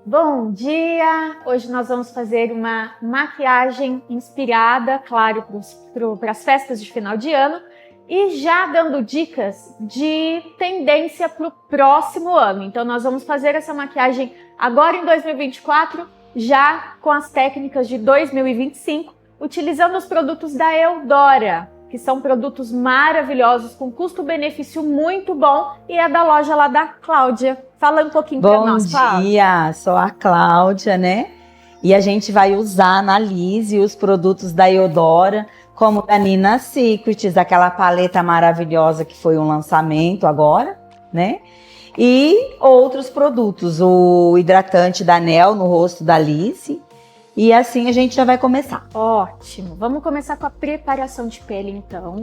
Bom dia! Hoje nós vamos fazer uma maquiagem inspirada, claro, para as festas de final de ano e já dando dicas de tendência para o próximo ano. Então nós vamos fazer essa maquiagem agora em 2024, já com as técnicas de 2025, utilizando os produtos da Eudora, que são produtos maravilhosos, com custo-benefício muito bom, e é da loja lá da Cláudia. Fala um pouquinho para nós, Cláudia. Bom dia, sou a Cláudia, né? E a gente vai usar na Lise os produtos da Eudora, como da Nina Secrets, aquela paleta maravilhosa que foi um lançamento agora, né? E outros produtos, o hidratante da Nel no rosto da Lise. E assim a gente já vai começar. Ótimo! Vamos começar com a preparação de pele, então.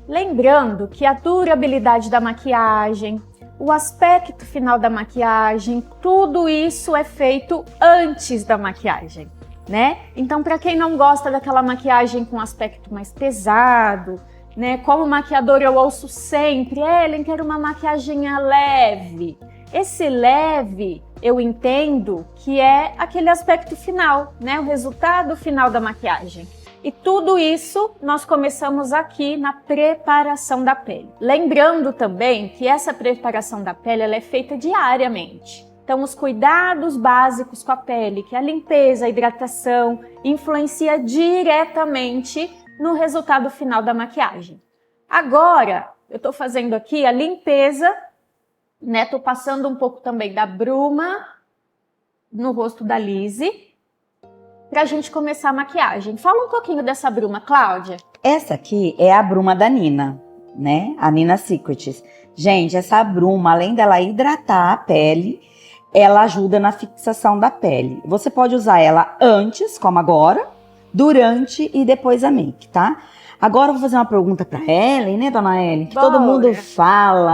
Lembrando que a durabilidade da maquiagem, o aspecto final da maquiagem, tudo isso é feito antes da maquiagem, né? Então, para quem não gosta daquela maquiagem com aspecto mais pesado, né? Como maquiador eu ouço sempre, Ellen, quero uma maquiagem leve. Esse leve, eu entendo que é aquele aspecto final, né? O resultado final da maquiagem. E tudo isso nós começamos aqui na preparação da pele. Lembrando também que essa preparação da pele ela é feita diariamente. Então os cuidados básicos com a pele, que é a limpeza, a hidratação, influencia diretamente no resultado final da maquiagem. Agora, eu estou fazendo aqui a limpeza, né? Tô passando um pouco também da bruma no rosto da Lise pra gente começar a maquiagem. Fala um pouquinho dessa bruma, Cláudia. Essa aqui é a bruma da Nina, né? A Nina Secrets. Gente, essa bruma, além dela hidratar a pele, ela ajuda na fixação da pele. Você pode usar ela antes, como agora, durante e depois a make, tá? Agora eu vou fazer uma pergunta pra Ellen, né, dona Ellen? Que todo mundo fala,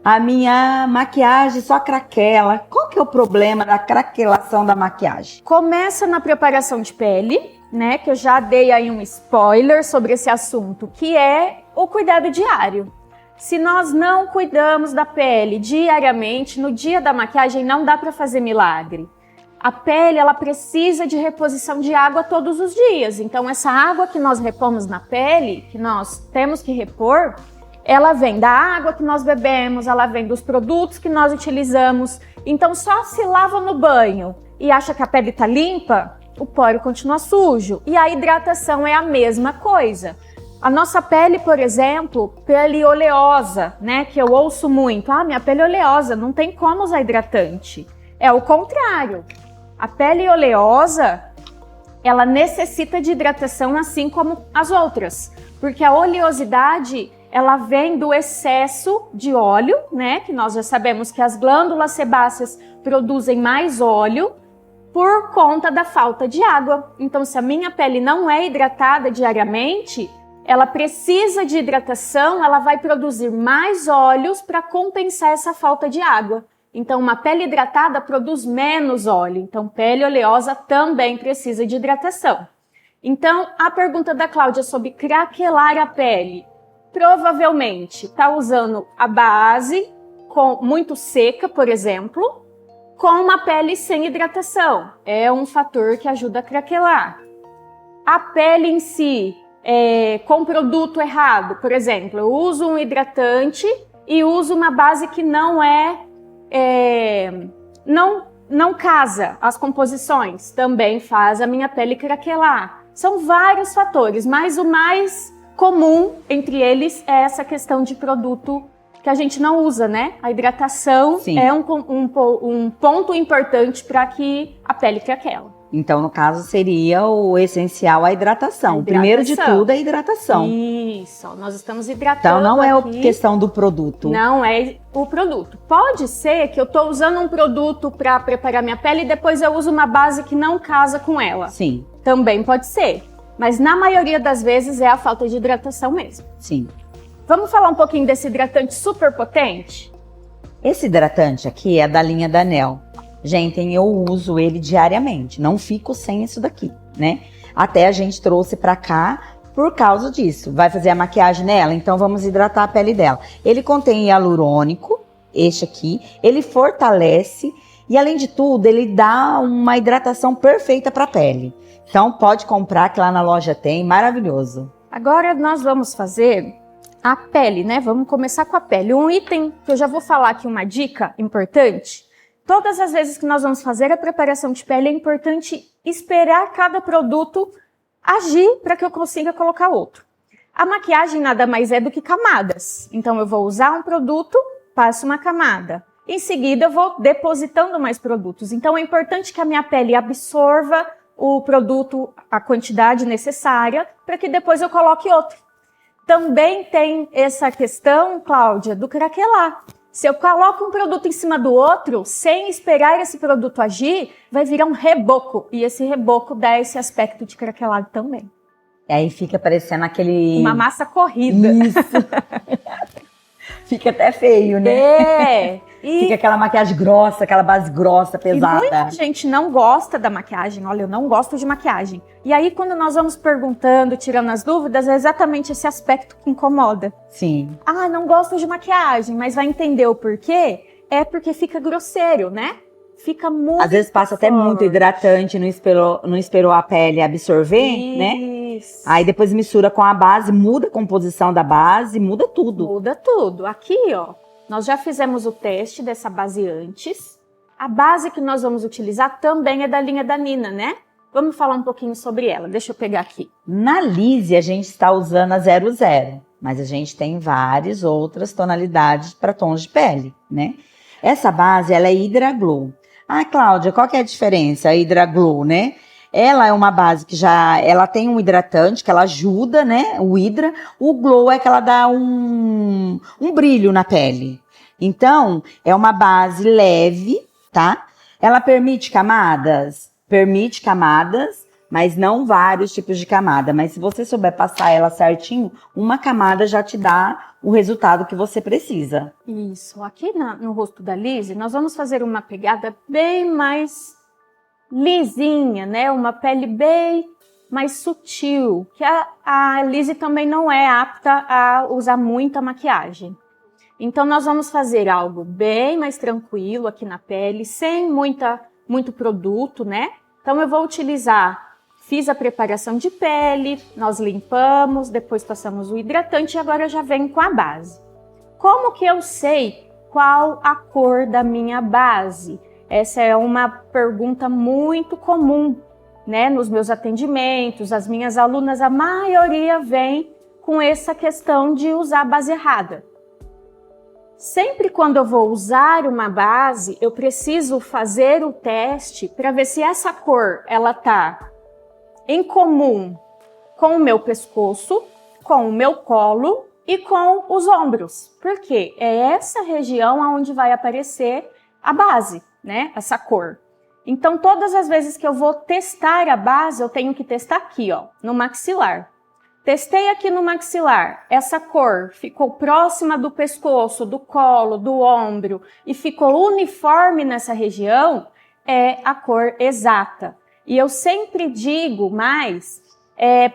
a minha maquiagem só craquela. Qual que é o problema da craquelação da maquiagem? Começa na preparação de pele, né, que eu já dei aí um spoiler sobre esse assunto, que é o cuidado diário. Se nós não cuidamos da pele diariamente, no dia da maquiagem não dá pra fazer milagre. A pele, ela precisa de reposição de água todos os dias. Então, essa água que nós repomos na pele, que nós temos que repor, ela vem da água que nós bebemos, ela vem dos produtos que nós utilizamos. Então, só se lava no banho e acha que a pele está limpa, o poro continua sujo. E a hidratação é a mesma coisa. A nossa pele, por exemplo, pele oleosa, né? Que eu ouço muito. Ah, minha pele é oleosa, não tem como usar hidratante. É o contrário. A pele oleosa, ela necessita de hidratação assim como as outras, porque a oleosidade, ela vem do excesso de óleo, né? Que nós já sabemos que as glândulas sebáceas produzem mais óleo por conta da falta de água. Então, se a minha pele não é hidratada diariamente, ela precisa de hidratação, ela vai produzir mais óleos para compensar essa falta de água. Então, uma pele hidratada produz menos óleo. Então, pele oleosa também precisa de hidratação. Então, a pergunta da Cláudia sobre craquelar a pele. Provavelmente está usando a base muito seca, por exemplo, com uma pele sem hidratação. É um fator que ajuda a craquelar. A pele em si, com produto errado. Por exemplo, eu uso um hidratante e uso uma base que não casa as composições, também faz a minha pele craquelar. São vários fatores, mas o mais comum entre eles é essa questão de produto que a gente não usa, né? A hidratação Sim. é um ponto importante para que a pele craquela. Então, no caso, seria o essencial a hidratação. Primeiro de tudo, é a hidratação. Isso, nós estamos hidratando. Então, não é aqui. Questão do produto. Não é o produto. Pode ser que eu estou usando um produto para preparar minha pele e depois eu uso uma base que não casa com ela. Sim. Também pode ser. Mas na maioria das vezes é a falta de hidratação mesmo. Sim. Vamos falar um pouquinho desse hidratante super potente? Esse hidratante aqui é da linha da Nel. Gente, eu uso ele diariamente, não fico sem isso daqui, né? Até a gente trouxe pra cá por causa disso. Vai fazer a maquiagem nela, então vamos hidratar a pele dela. Ele contém hialurônico, este aqui, ele fortalece e, além de tudo, ele dá uma hidratação perfeita para a pele. Então pode comprar, que lá na loja tem, maravilhoso. Agora nós vamos fazer a pele, né? Vamos começar com a pele. Um item que eu já vou falar aqui, uma dica importante. Todas as vezes que nós vamos fazer a preparação de pele, é importante esperar cada produto agir para que eu consiga colocar outro. A maquiagem nada mais é do que camadas. Então eu vou usar um produto, passo uma camada. Em seguida eu vou depositando mais produtos. Então é importante que a minha pele absorva o produto, a quantidade necessária, para que depois eu coloque outro. Também tem essa questão, Cláudia, do craquelar. Se eu coloco um produto em cima do outro, sem esperar esse produto agir, vai virar um reboco. E esse reboco dá esse aspecto de craquelado também. E aí fica parecendo aquele... Uma massa corrida. Isso. Fica até feio, né? É. Fica aquela maquiagem grossa, aquela base grossa, pesada. E muita gente não gosta da maquiagem. Olha, eu não gosto de maquiagem. E aí, quando nós vamos perguntando, tirando as dúvidas, é exatamente esse aspecto que incomoda. Sim. Ah, não gosto de maquiagem, mas vai entender o porquê? É porque fica grosseiro, né? Fica muito... Às vezes passa até muito hidratante, não esperou a pele absorver, né? Isso. Aí depois mistura com a base, muda a composição da base, muda tudo. Muda tudo. Aqui, ó, nós já fizemos o teste dessa base antes. A base que nós vamos utilizar também é da linha da Nina, né? Vamos falar um pouquinho sobre ela. Deixa eu pegar aqui. Na Lise, a gente está usando a 00, mas a gente tem várias outras tonalidades para tons de pele, né? Essa base, ela é Hydra Glow. Ah, Cláudia, qual que é a diferença? A Hydra Glow, né? Ela é uma base que ela tem um hidratante, que ela ajuda, né? O Hydra. O Glow é que ela dá um brilho na pele. Então, é uma base leve, tá? Ela permite camadas? Permite camadas, mas não vários tipos de camada. Mas se você souber passar ela certinho, uma camada já te dá o resultado que você precisa. Isso. Aqui no rosto da Lise, nós vamos fazer uma pegada bem mais lisinha, né? Uma pele bem mais sutil, que a Lise também não é apta a usar muita maquiagem. Então nós vamos fazer algo bem mais tranquilo aqui na pele, sem muito produto, né? Então eu vou utilizar, fiz a preparação de pele, nós limpamos, depois passamos o hidratante e agora eu já venho com a base. Como que eu sei qual a cor da minha base? Essa é uma pergunta muito comum, né? Nos meus atendimentos, as minhas alunas, a maioria vem com essa questão de usar a base errada. Sempre quando eu vou usar uma base, eu preciso fazer o teste para ver se essa cor ela tá em comum com o meu pescoço, com o meu colo e com os ombros. Porque é essa região onde vai aparecer a base, né? Essa cor. Então, todas as vezes que eu vou testar a base, eu tenho que testar aqui, ó, no maxilar. Testei aqui no maxilar, essa cor ficou próxima do pescoço, do colo, do ombro e ficou uniforme nessa região, é a cor exata. E eu sempre digo mais,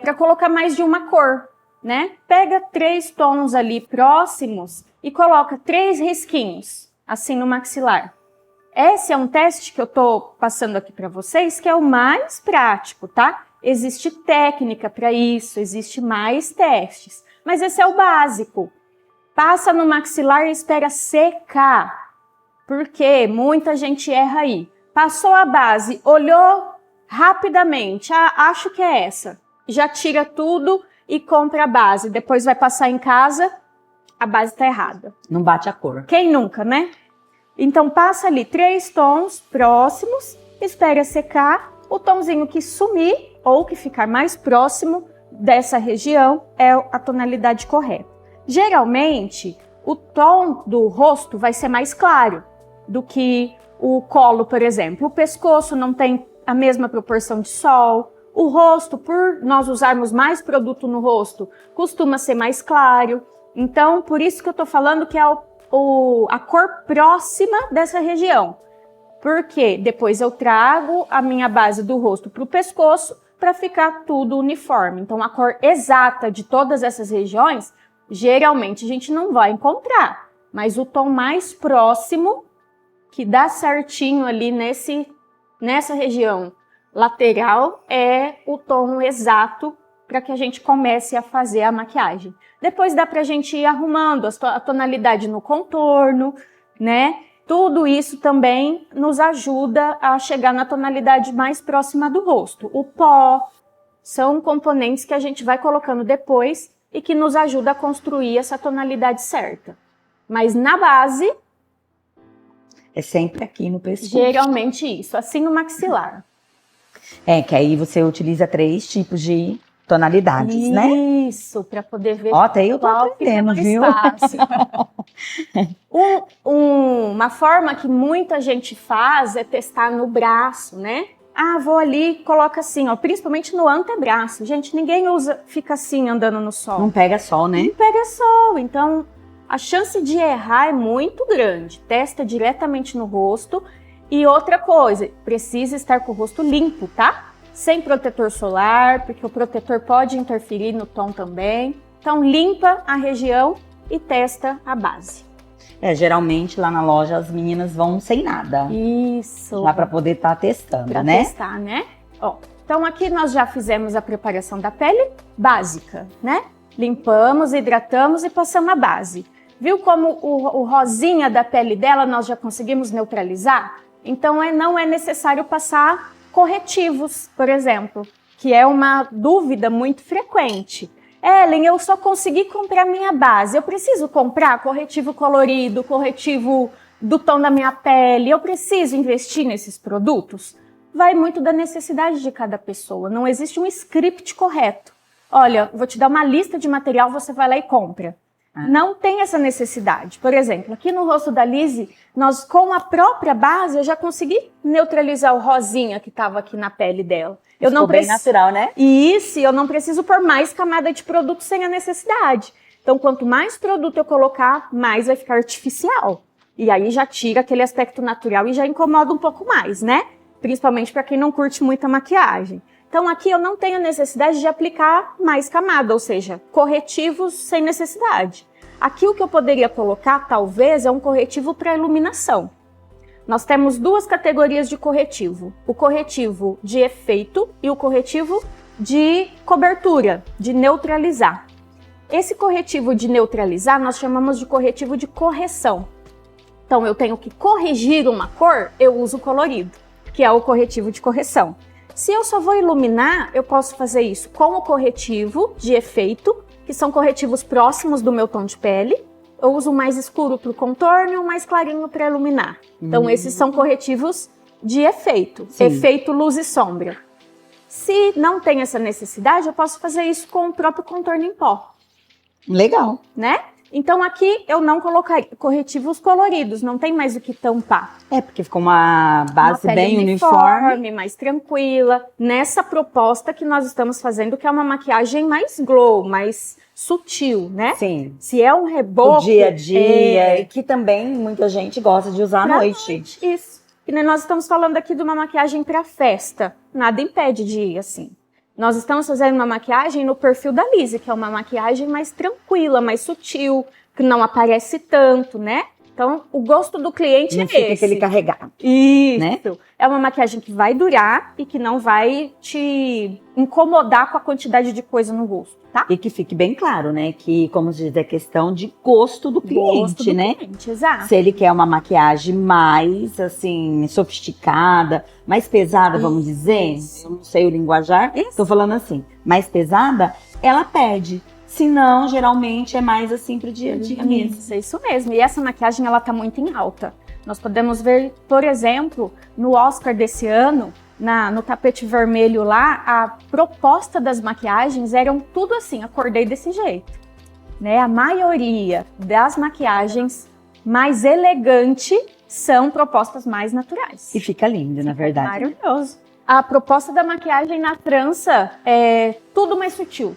para colocar mais de uma cor, né? Pega 3 tons ali próximos e coloca 3 risquinhos, assim no maxilar. Esse é um teste que eu tô passando aqui para vocês, que é o mais prático, tá? Existe técnica para isso, existe mais testes, mas esse é o básico. Passa no maxilar e espera secar, porque muita gente erra aí. Passou a base, olhou rapidamente, acho que é essa. Já tira tudo e compra a base. Depois vai passar em casa, a base tá errada. Não bate a cor. Quem nunca, né? Então passa ali 3 tons próximos, espera secar, o tomzinho que sumir ou que ficar mais próximo dessa região é a tonalidade correta. Geralmente, o tom do rosto vai ser mais claro do que o colo, por exemplo. O pescoço não tem a mesma proporção de sol. O rosto, por nós usarmos mais produto no rosto, costuma ser mais claro. Então, por isso que eu tô falando que é a cor próxima dessa região. Porque depois eu trago a minha base do rosto para o pescoço, para ficar tudo uniforme. Então, a cor exata de todas essas regiões, geralmente a gente não vai encontrar. Mas o tom mais próximo, que dá certinho ali nessa região lateral, é o tom exato para que a gente comece a fazer a maquiagem. Depois dá pra gente ir arrumando a tonalidade no contorno, né? Tudo isso também nos ajuda a chegar na tonalidade mais próxima do rosto. O pó são componentes que a gente vai colocando depois e que nos ajuda a construir essa tonalidade certa. Mas na base, É sempre aqui no pescoço. geralmente isso, assim no maxilar. Que aí você utiliza 3 tipos de tonalidades, né? Isso, para poder ver. Ó, até eu tô qual fica aprendendo, mais viu? fácil. Uma forma que muita gente faz é testar no braço, né? Ah, vou ali e coloca assim, ó, principalmente no antebraço. Gente, ninguém fica assim andando no sol. Não pega sol, né? Não pega sol, então a chance de errar é muito grande. Testa diretamente no rosto. E outra coisa, precisa estar com o rosto limpo, tá? Sem protetor solar, porque o protetor pode interferir no tom também. Então, limpa a região e testa a base. Geralmente lá na loja as meninas vão sem nada. Isso. Lá para poder estar testando, Pra né? testar, né? Ó, então aqui nós já fizemos a preparação da pele básica, né? Limpamos, hidratamos e passamos a base. Viu como o rosinha da pele dela nós já conseguimos neutralizar? Então não é necessário passar corretivos, por exemplo, que é uma dúvida muito frequente. Ellen, eu só consegui comprar minha base, eu preciso comprar corretivo colorido, corretivo do tom da minha pele, eu preciso investir nesses produtos? Vai muito da necessidade de cada pessoa, não existe um script correto. Olha, vou te dar uma lista de material, você vai lá e compra. Não tem essa necessidade. Por exemplo, aqui no rosto da Lizzy, nós com a própria base, eu já consegui neutralizar o rosinha que estava aqui na pele dela. Eu não bem natural, né? Isso, eu não preciso pôr mais camada de produto sem a necessidade. Então, quanto mais produto eu colocar, mais vai ficar artificial. E aí já tira aquele aspecto natural e já incomoda um pouco mais, né? Principalmente para quem não curte muita maquiagem. Então aqui eu não tenho necessidade de aplicar mais camada, ou seja, corretivos sem necessidade. Aqui o que eu poderia colocar, talvez, é um corretivo para iluminação. Nós temos 2 categorias de corretivo. O corretivo de efeito e o corretivo de cobertura, de neutralizar. Esse corretivo de neutralizar nós chamamos de corretivo de correção. Então eu tenho que corrigir uma cor, eu uso colorido, que é o corretivo de correção. Se eu só vou iluminar, eu posso fazer isso com o corretivo de efeito, que são corretivos próximos do meu tom de pele. Eu uso o mais escuro para o contorno e o mais clarinho para iluminar. Então, esses são corretivos de efeito. Sim. Efeito luz e sombra. Se não tem essa necessidade, eu posso fazer isso com o próprio contorno em pó. Legal. Né? Então aqui eu não colocaria corretivos coloridos, não tem mais o que tampar. Porque ficou uma base Uma pele bem uniforme. mais tranquila, nessa proposta que nós estamos fazendo, que é uma maquiagem mais glow, mais sutil, né? Sim. Se é um reboco... O dia a dia, e que também muita gente gosta de usar à noite. Isso. E nós estamos falando aqui de uma maquiagem para festa, nada impede de ir assim. Nós estamos fazendo uma maquiagem no perfil da Lizzy, que é uma maquiagem mais tranquila, mais sutil, que não aparece tanto, né? Então, o gosto do cliente não é fica esse. aquele carregado. Isso. Né? É uma maquiagem que vai durar e que não vai te incomodar com a quantidade de coisa no rosto, tá? E que fique bem claro, né? Que, como se diz, é questão de gosto do cliente, Gosto do né? cliente, exato. Se ele quer uma maquiagem mais, assim, sofisticada, mais pesada, vamos dizer. Eu não sei o linguajar, tô falando assim. Mais pesada, ela pede. Se não, geralmente é mais assim pro dia a dia mesmo. Isso mesmo. E essa maquiagem, ela tá muito em alta. Nós podemos ver, por exemplo, no Oscar desse ano, no tapete vermelho lá, a proposta das maquiagens eram tudo assim, acordei desse jeito. Né? A maioria das maquiagens mais elegantes são propostas mais naturais. E fica lindo, na verdade. Maravilhoso. A proposta da maquiagem na França é tudo mais sutil.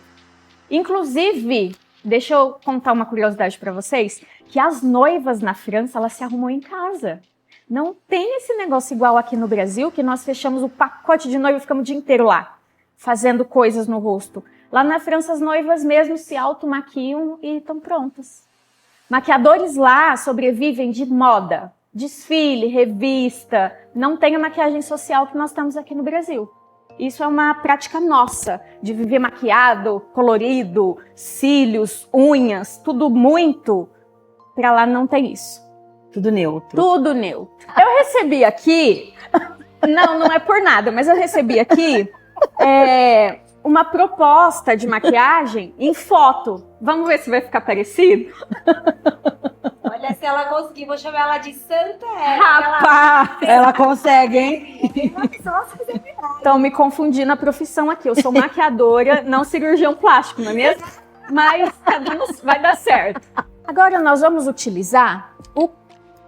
Inclusive, deixa eu contar uma curiosidade para vocês, que as noivas na França, elas se arrumam em casa. Não tem esse negócio igual aqui no Brasil, que nós fechamos o pacote de noiva e ficamos o dia inteiro lá. fazendo coisas no rosto. Lá na França, as noivas mesmo se automaquiam e estão prontas. Maquiadores lá sobrevivem de moda, desfile, revista, não tem a maquiagem social que nós temos aqui no Brasil. Isso é uma prática nossa, de viver maquiado, colorido, cílios, unhas, tudo muito. Para lá não tem isso. Tudo neutro. Tudo neutro. Eu recebi aqui, não é por nada, mas eu recebi aqui uma proposta de maquiagem em foto. Vamos ver se vai ficar parecido? Olha, se ela conseguir, vou chamar ela de Santa Rapaz! Ela consegue, hein? Estão me confundindo a profissão aqui. Eu sou maquiadora, não cirurgião plástico, não é mesmo? Mas vai dar certo. Agora nós vamos utilizar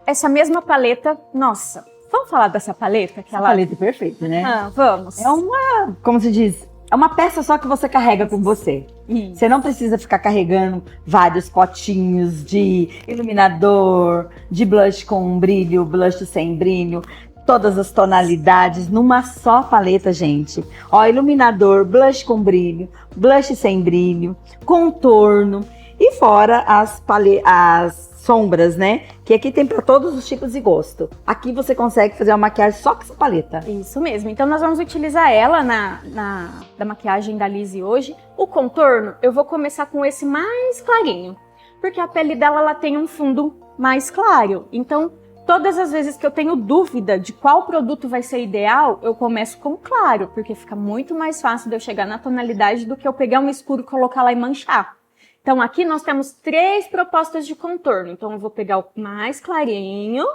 essa mesma paleta. Nossa, vamos falar dessa paleta? Essa paleta é perfeita, né? Vamos. É uma, como se diz, é uma peça só que você carrega com você. Isso. Você não precisa ficar carregando vários potinhos de iluminador, de blush com brilho, blush sem brilho, todas as tonalidades numa só paleta, gente. Ó, iluminador, blush com brilho, blush sem brilho, contorno e fora as sombras, né? Que aqui tem para todos os tipos de gosto. Aqui você consegue fazer uma maquiagem só com essa paleta. Isso mesmo. Então nós vamos utilizar ela da maquiagem da Lizzy hoje. O contorno, eu vou começar com esse mais clarinho. Porque a pele dela, ela tem um fundo mais claro. Então, todas as vezes que eu tenho dúvida de qual produto vai ser ideal, eu começo com claro. Porque fica muito mais fácil de eu chegar na tonalidade do que eu pegar um escuro, colocar lá e manchar. Então, aqui nós temos 3 propostas de contorno. Então, eu vou pegar o mais clarinho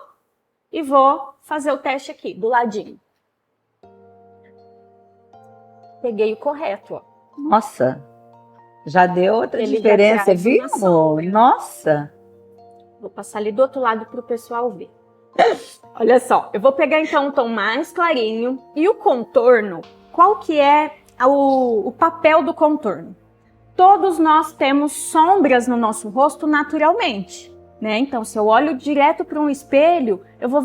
e vou fazer o teste aqui, do ladinho. Peguei o correto, ó. Nossa, já deu outra Ele diferença, viu? sombra. Nossa. Vou passar ali do outro lado para o pessoal ver. Olha só, eu vou pegar então um tom mais clarinho. E o contorno, qual que é o papel do contorno? Todos nós temos sombras no nosso rosto naturalmente, né? Então, se eu olho direto para um espelho, eu vou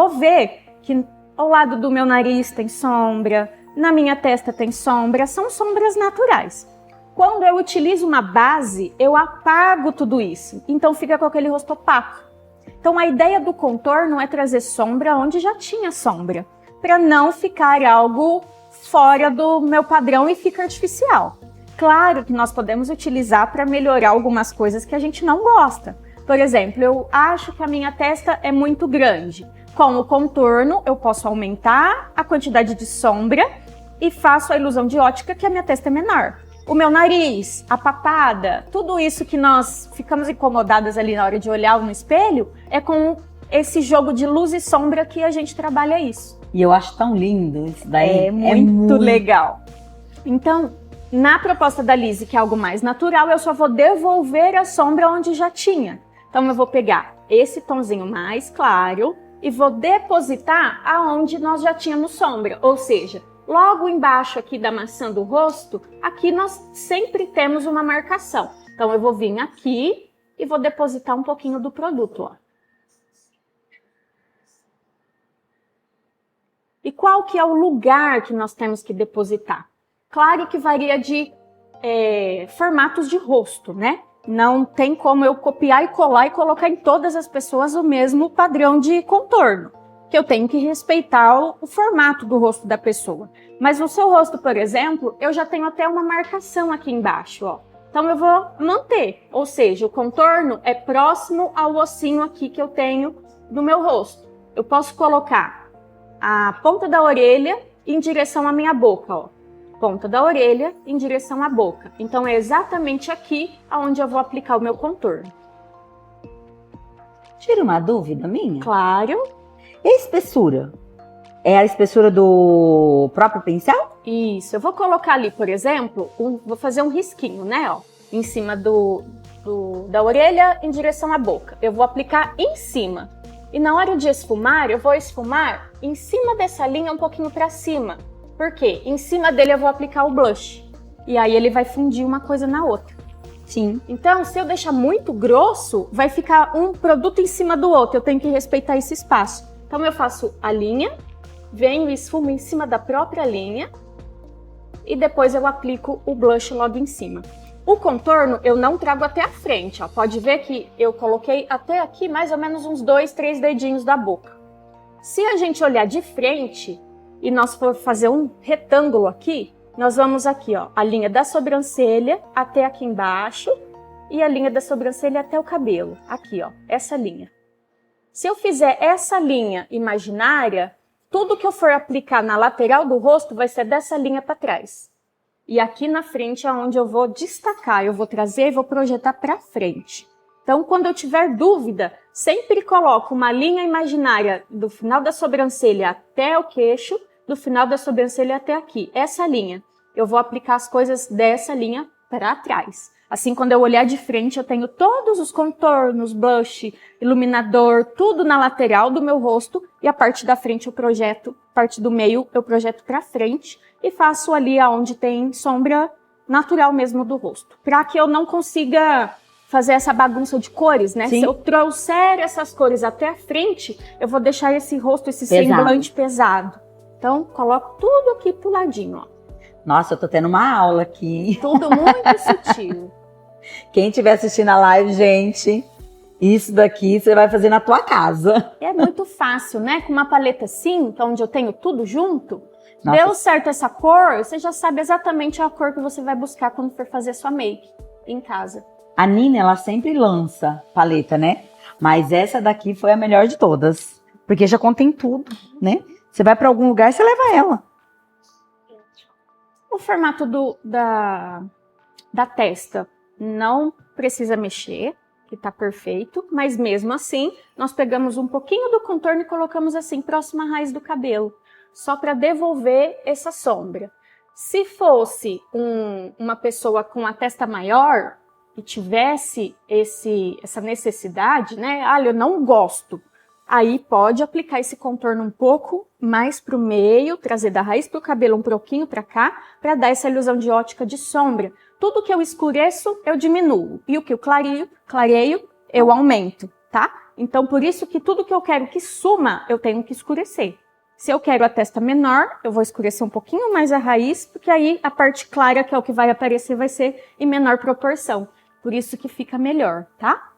ver que ao lado do meu nariz tem sombra, na minha testa tem sombra, são sombras naturais. Quando eu utilizo uma base, eu apago tudo isso, então fica com aquele rosto opaco. Então, a ideia do contorno é trazer sombra onde já tinha sombra, para não ficar algo fora do meu padrão e fica artificial. Claro que nós podemos utilizar para melhorar algumas coisas que a gente não gosta. Por exemplo, eu acho que a minha testa é muito grande. Com o contorno, eu posso aumentar a quantidade de sombra e faço a ilusão de ótica que a minha testa é menor. O meu nariz, a papada, tudo isso que nós ficamos incomodadas ali na hora de olhar no espelho, é com esse jogo de luz e sombra que a gente trabalha isso. E eu acho tão lindo isso daí. É muito legal. Então, na proposta da Lizzy, que é algo mais natural, eu só vou devolver a sombra onde já tinha. Então, eu vou pegar esse tomzinho mais claro e vou depositar aonde nós já tínhamos sombra. Ou seja, logo embaixo aqui da maçã do rosto, aqui nós sempre temos uma marcação. Então, eu vou vir aqui e vou depositar um pouquinho do produto, ó. E qual que é o lugar que nós temos que depositar? Claro que varia de formatos de rosto, né? Não tem como eu copiar e colar e colocar em todas as pessoas o mesmo padrão de contorno, que eu tenho que respeitar o formato do rosto da pessoa. Mas no seu rosto, por exemplo, eu já tenho até uma marcação aqui embaixo, ó. Então eu vou manter, ou seja, o contorno é próximo ao ossinho aqui que eu tenho do meu rosto. Eu posso colocar a ponta da orelha em direção à minha boca, ó. Ponta da orelha em direção à boca. Então, é exatamente aqui onde eu vou aplicar o meu contorno. Tira uma dúvida minha. Claro. E a espessura? É a espessura do próprio pincel? Isso. Eu vou colocar ali, por exemplo, vou fazer um risquinho, né? Ó, em cima da orelha em direção à boca. Eu vou aplicar em cima. E na hora de esfumar, eu vou esfumar em cima dessa linha um pouquinho para cima. Por quê? Em cima dele eu vou aplicar o blush. E aí ele vai fundir uma coisa na outra. Sim. Então, se eu deixar muito grosso, vai ficar um produto em cima do outro. Eu tenho que respeitar esse espaço. Então, eu faço a linha, venho e esfumo em cima da própria linha. e depois eu aplico o blush logo em cima. O contorno eu não trago até a frente, ó. Pode ver que eu coloquei até aqui mais ou menos uns 2, 3 dedinhos da boca. Se a gente olhar de frente e nós for fazer um retângulo aqui, nós vamos aqui, ó, a linha da sobrancelha até aqui embaixo e a linha da sobrancelha até o cabelo. Aqui, ó, essa linha. Se eu fizer essa linha imaginária, tudo que eu for aplicar na lateral do rosto vai ser dessa linha para trás. E aqui na frente é onde eu vou destacar, eu vou trazer e vou projetar para frente. Então, quando eu tiver dúvida, sempre coloco uma linha imaginária do final da sobrancelha até o queixo, do final da sobrancelha até aqui. Essa linha, eu vou aplicar as coisas dessa linha para trás. Assim, quando eu olhar de frente, eu tenho todos os contornos, blush, iluminador, tudo na lateral do meu rosto. E a parte da frente eu projeto, parte do meio eu projeto para frente e faço ali onde tem sombra natural mesmo do rosto. Para que eu não consiga fazer essa bagunça de cores, né? Sim. Se eu trouxer essas cores até a frente, eu vou deixar esse rosto, esse semblante pesado. Então, coloco tudo aqui pro ladinho, ó. Nossa, eu tô tendo uma aula aqui. Tudo muito sutil. Quem estiver assistindo a live, gente, isso daqui você vai fazer na tua casa. É muito fácil, né? Com uma paleta assim, que é onde eu tenho tudo junto, Nossa. Deu certo essa cor, você já sabe exatamente a cor que você vai buscar quando for fazer sua make em casa. A Nina, ela sempre lança paleta, né? Mas essa daqui foi a melhor de todas. Porque já contém tudo, né? Você vai pra algum lugar, você leva ela. O formato da testa não precisa mexer, que tá perfeito. Mas mesmo assim, nós pegamos um pouquinho do contorno e colocamos assim, próximo à raiz do cabelo. Só para devolver essa sombra. Se fosse uma pessoa com a testa maior e tivesse essa necessidade, né? Ah, eu não gosto. Aí pode aplicar esse contorno um pouco mais para o meio, trazer da raiz para o cabelo um pouquinho para cá, para dar essa ilusão de ótica de sombra. Tudo que eu escureço, eu diminuo. E o que eu clareio, eu aumento, tá? Então, por isso que tudo que eu quero que suma, eu tenho que escurecer. Se eu quero a testa menor, eu vou escurecer um pouquinho mais a raiz, porque aí a parte clara, que é o que vai aparecer, vai ser em menor proporção. Por isso que fica melhor, tá?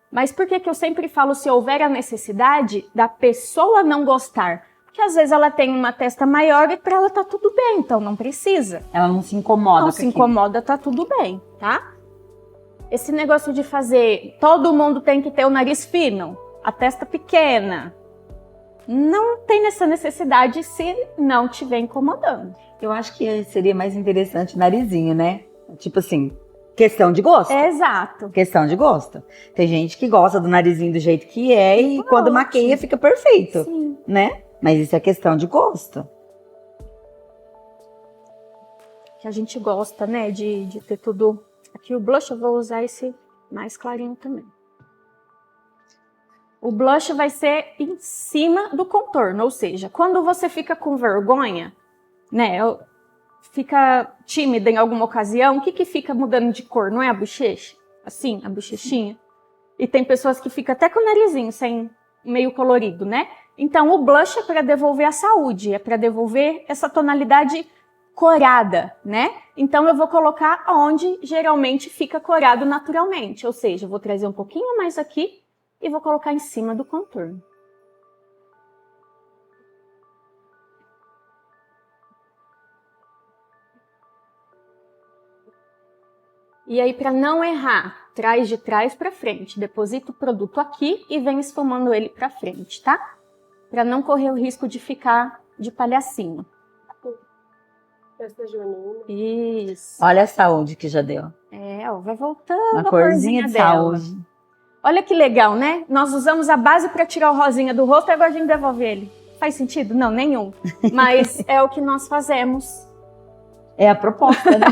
Mas por que eu sempre falo se houver a necessidade da pessoa não gostar? Porque às vezes ela tem uma testa maior e para ela tá tudo bem, então não precisa. Ela não se incomoda. Não se incomoda, tá tudo bem, tá? Esse negócio de fazer todo mundo tem que ter o nariz fino, a testa pequena, não tem essa necessidade se não estiver incomodando. Eu acho que seria mais interessante o narizinho, né? Tipo assim, questão de gosto. Exato. Questão de gosto. Tem gente que gosta do narizinho do jeito que é e quando maqueia fica perfeito. Sim. Né? Mas isso é questão de gosto. Que a gente gosta, né, de ter tudo. Aqui o blush eu vou usar esse mais clarinho também. O blush vai ser em cima do contorno, ou seja, quando você fica com vergonha, né, fica tímida em alguma ocasião, o que fica mudando de cor? Não é a bochecha? Assim, a bochechinha? E tem pessoas que ficam até com o narizinho sem meio colorido, né? Então, o blush é para devolver a saúde, é para devolver essa tonalidade corada, né? Então, eu vou colocar onde geralmente fica corado naturalmente, ou seja, eu vou trazer um pouquinho mais aqui e vou colocar em cima do contorno. E aí, para não errar, traz de trás para frente. Deposita o produto aqui e vem esfumando ele para frente, tá? Para não correr o risco de ficar de palhacinho. Festa junina. Isso. Olha a saúde que já deu. É, ó, vai voltando Uma a corzinha de dela. saúde. Olha que legal, né? Nós usamos a base para tirar o rosinha do rosto e agora a gente devolve ele. Faz sentido? Não, nenhum. Mas é o que nós fazemos. É a proposta, né?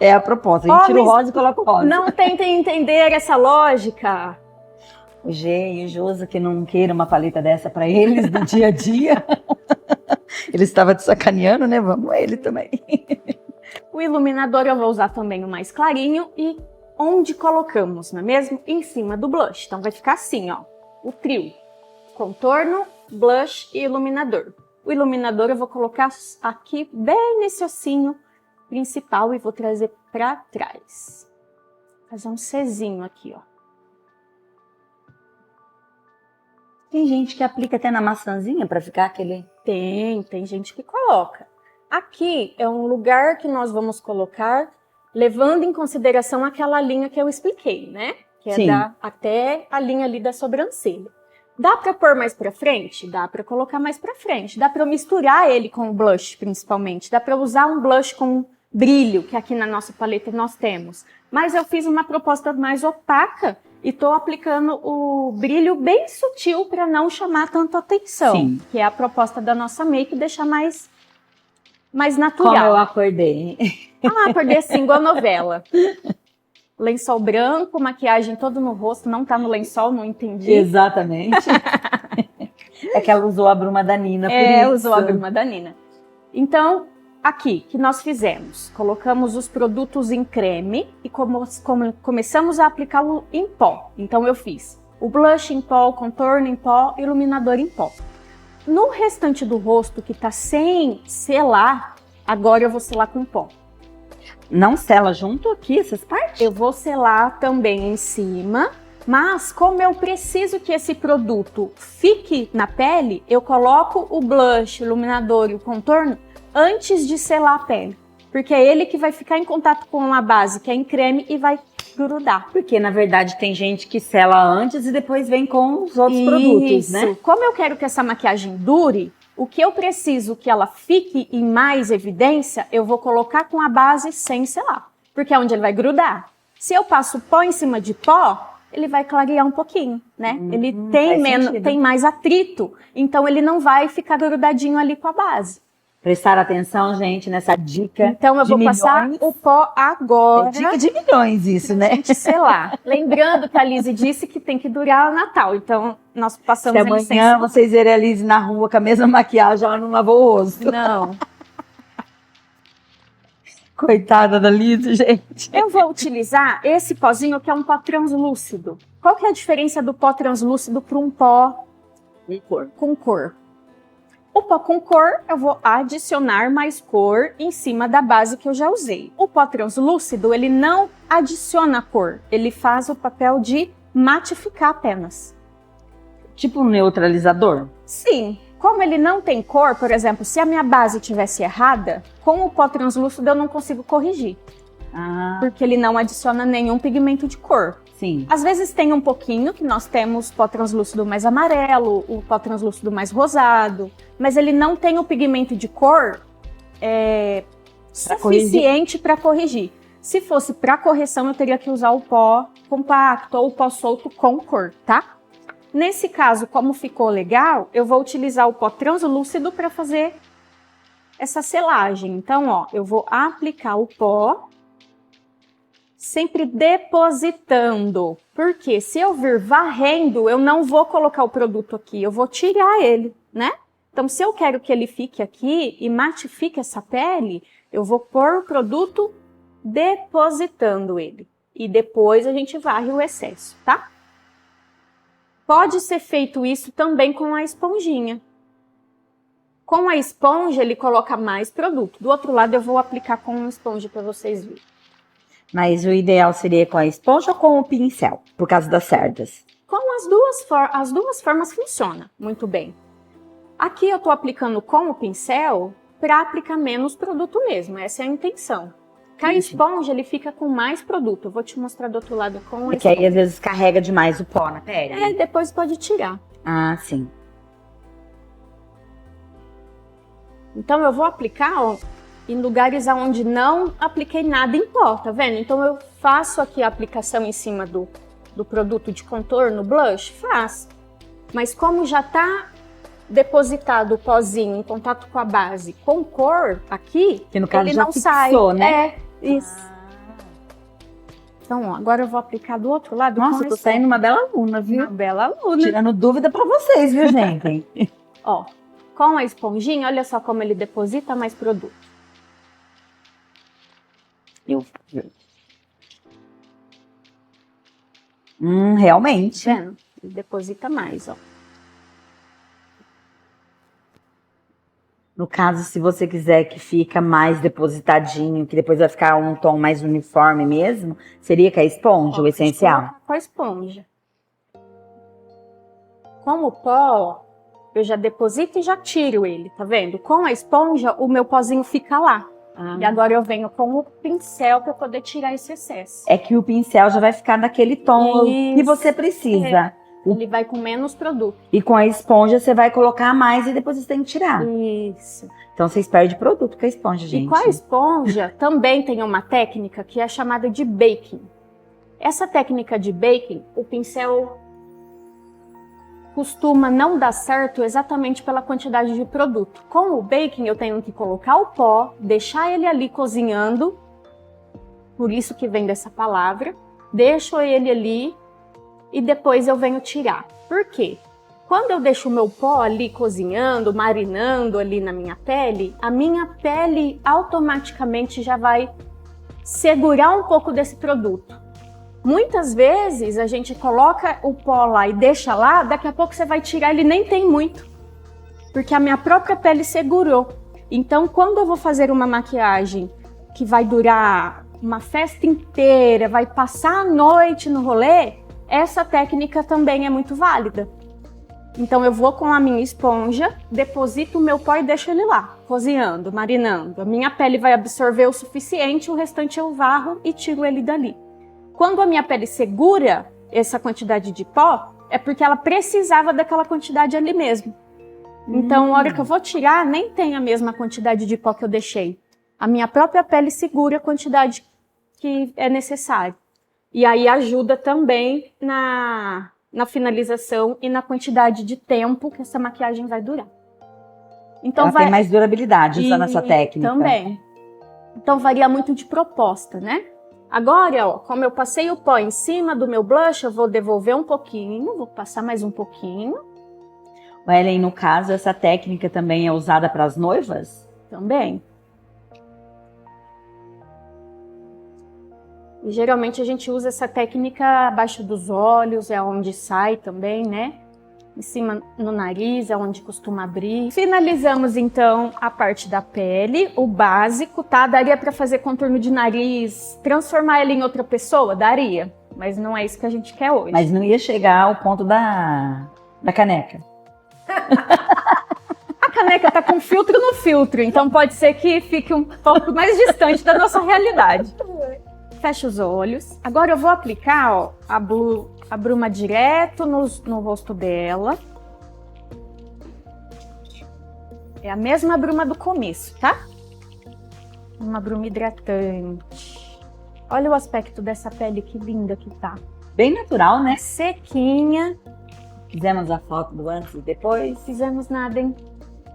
É a proposta. A gente tira o rosa e coloca o rosa. Não tentem entender essa lógica. O G e o Josa que não queiram uma paleta dessa para eles do dia a dia. Ele estava te sacaneando, né? Vamos ele também. O iluminador eu vou usar também o mais clarinho e onde colocamos, não é mesmo? Em cima do blush. Então vai ficar assim, ó. O trio. Contorno, blush e iluminador. O iluminador eu vou colocar aqui bem nesse ossinho principal e vou trazer para trás. Fazer um Czinho aqui, ó. Tem gente que aplica até na maçãzinha para ficar aquele... Tem gente que coloca. Aqui é um lugar que nós vamos colocar, levando em consideração aquela linha que eu expliquei, né? Que é até a linha ali da sobrancelha. Dá para pôr mais para frente? Dá para colocar mais para frente. Dá para misturar ele com o blush, principalmente. Dá para usar um blush com brilho, que aqui na nossa paleta nós temos. Mas eu fiz uma proposta mais opaca e tô aplicando o brilho bem sutil para não chamar tanto atenção. Sim. Que é a proposta da nossa make, deixar mais natural. Como eu acordei. Acordei assim, igual novela. Lençol branco, maquiagem todo no rosto, não tá no lençol, não entendi. Exatamente. É que ela usou a bruma da Nina, por isso. Usou a bruma da Nina. Então, aqui, que nós fizemos? Colocamos os produtos em creme e começamos a aplicá-lo em pó. Então, eu fiz o blush em pó, o contorno em pó, iluminador em pó. No restante do rosto, que tá sem selar, agora eu vou selar com pó. Não sela junto aqui essas partes? Eu vou selar também em cima, mas como eu preciso que esse produto fique na pele, eu coloco o blush, o iluminador e o contorno antes de selar a pele. Porque é ele que vai ficar em contato com a base, que é em creme, e vai grudar. Porque, na verdade, tem gente que sela antes e depois vem com os outros produtos, né? Como eu quero que essa maquiagem dure, o que eu preciso que ela fique em mais evidência, eu vou colocar com a base sem selar. Porque é onde ele vai grudar. Se eu passo pó em cima de pó, ele vai clarear um pouquinho, né? Ele tem mais atrito, então ele não vai ficar grudadinho ali com a base. Prestar atenção, gente, nessa dica. Então eu vou passar o pó agora. É dica de milhões isso, né? Gente selar. Lembrando que a Lizzy disse que tem que durar o Natal, então nós passamos ele sem amanhã vocês verem a Lizzy na rua com a mesma maquiagem, ela não lavou o rosto. Não. Coitada da Lizzy, gente. Eu vou utilizar esse pozinho que é um pó translúcido. Qual que é a diferença do pó translúcido para um pó com cor? O pó com cor, eu vou adicionar mais cor em cima da base que eu já usei. O pó translúcido, ele não adiciona cor, ele faz o papel de matificar apenas. Tipo um neutralizador? Sim. Como ele não tem cor, por exemplo, se a minha base tivesse errada, com o pó translúcido eu não consigo corrigir. Porque ele não adiciona nenhum pigmento de cor. Sim. Às vezes tem um pouquinho, que nós temos pó translúcido mais amarelo, o pó translúcido mais rosado, mas ele não tem o pigmento de cor suficiente para corrigir. Se fosse para correção, eu teria que usar o pó compacto ou o pó solto com cor, tá? Nesse caso, como ficou legal, eu vou utilizar o pó translúcido para fazer essa selagem. Então, ó, eu vou aplicar o pó sempre depositando, porque se eu vir varrendo, eu não vou colocar o produto aqui, eu vou tirar ele, né? Então, se eu quero que ele fique aqui e matifique essa pele, eu vou pôr o produto depositando ele. E depois a gente varre o excesso, tá? Pode ser feito isso também com a esponjinha. Com a esponja, ele coloca mais produto. Do outro lado, eu vou aplicar com uma esponja para vocês verem. Mas o ideal seria com a esponja ou com o pincel, por causa das cerdas? Com as duas formas funciona muito bem. Aqui eu tô aplicando com o pincel para aplicar menos produto mesmo, essa é a intenção. Com a esponja ele fica com mais produto, eu vou te mostrar do outro lado com a esponja. Que aí às vezes carrega demais o pó na pele. Depois pode tirar. Ah, sim. Então eu vou aplicar, ó, em lugares onde não apliquei nada em pó, tá vendo? Então eu faço aqui a aplicação em cima do produto de contorno, blush, faço. Mas como já tá depositado o pozinho em contato com a base com cor aqui, que no caso ele já não fixou, sai. Né? Isso. Então, ó, agora eu vou aplicar do outro lado. Nossa, eu tô saindo uma bela aluna, viu? Uma bela aluna. Tirando dúvida pra vocês, viu, gente? Ó, com a esponjinha, olha só como ele deposita mais produto. Realmente. Tá vendo? Ele deposita mais, ó. No caso, se você quiser que fica mais depositadinho, que depois vai ficar um tom mais uniforme mesmo, seria com a esponja, o Ó, essencial? vou colocar com a esponja. Com o pó, eu já deposito e já tiro ele, tá vendo? Com a esponja, o meu pozinho fica lá. E agora eu venho com o pincel para poder tirar esse excesso. É que o pincel já vai ficar naquele tom que Isso. você precisa. Ele vai com menos produto. E com a esponja você vai colocar mais e depois você tem que tirar. Isso. Então vocês perdem produto com a esponja, gente. E com a esponja também tem uma técnica que é chamada de baking. Essa técnica de baking, o pincel costuma não dar certo exatamente pela quantidade de produto. Com o baking eu tenho que colocar o pó, deixar ele ali cozinhando, por isso que vem dessa palavra, deixo ele ali e depois eu venho tirar. Por quê? Quando eu deixo o meu pó ali cozinhando, marinando ali na minha pele, a minha pele automaticamente já vai segurar um pouco desse produto. Muitas vezes a gente coloca o pó lá e deixa lá, daqui a pouco você vai tirar, ele nem tem muito, porque a minha própria pele segurou. Então, quando eu vou fazer uma maquiagem que vai durar uma festa inteira, vai passar a noite no rolê, essa técnica também é muito válida. Então eu vou com a minha esponja, deposito o meu pó e deixo ele lá, cozinhando, marinando. A minha pele vai absorver o suficiente, o restante eu varro e tiro ele dali. Quando a minha pele segura essa quantidade de pó, é porque ela precisava daquela quantidade ali mesmo. Então, na hora que eu vou tirar, nem tem a mesma quantidade de pó que eu deixei. A minha própria pele segura a quantidade que é necessária. E aí ajuda também na finalização e na quantidade de tempo que essa maquiagem vai durar. Então Ela tem mais durabilidade usando essa técnica. Também. Então varia muito de proposta, né? Agora, ó, como eu passei o pó em cima do meu blush, eu vou devolver um pouquinho, vou passar mais um pouquinho. Ellen, no caso, essa técnica também é usada para as noivas? Também. E geralmente a gente usa essa técnica abaixo dos olhos, é onde sai também, né? Em cima no nariz, é onde costuma abrir. Finalizamos então a parte da pele, o básico, tá? Daria para fazer contorno de nariz, transformar ele em outra pessoa? Daria, mas não é isso que a gente quer hoje. Mas não ia chegar ao ponto da caneca. A caneca tá com filtro no filtro, então pode ser que fique um pouco mais distante da nossa realidade. Fecha os olhos. Agora eu vou aplicar, ó, a bruma direto no rosto dela. É a mesma bruma do começo, tá? Uma bruma hidratante. Olha o aspecto dessa pele, que linda que tá. Bem natural, né? Sequinha. Fizemos a foto do antes e depois. Fizemos nada, hein?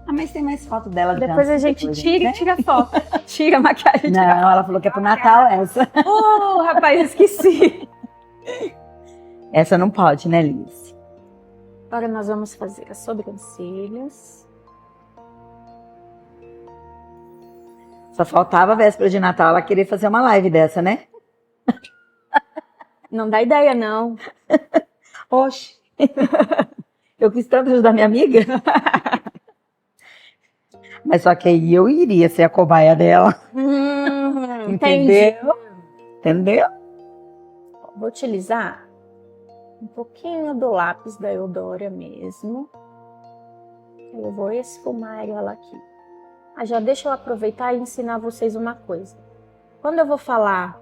Ah, mas tem mais foto dela. Depois a gente depois, tira né? e tira foto. Tira a maquiagem. Não, ela falou que é pro Natal essa. Oh, rapaz, esqueci. Essa não pode, né, Liz? Agora nós vamos fazer as sobrancelhas. Só faltava a véspera de Natal ela querer fazer uma live dessa, né? Não dá ideia, não. Oxe. Eu quis tanto ajudar minha amiga. Mas só que aí eu iria ser a cobaia dela. Entendi. Entendeu? Vou utilizar um pouquinho do lápis da Eudora mesmo. Eu vou esfumar ela aqui. Já deixa eu aproveitar e ensinar vocês uma coisa. Quando eu vou falar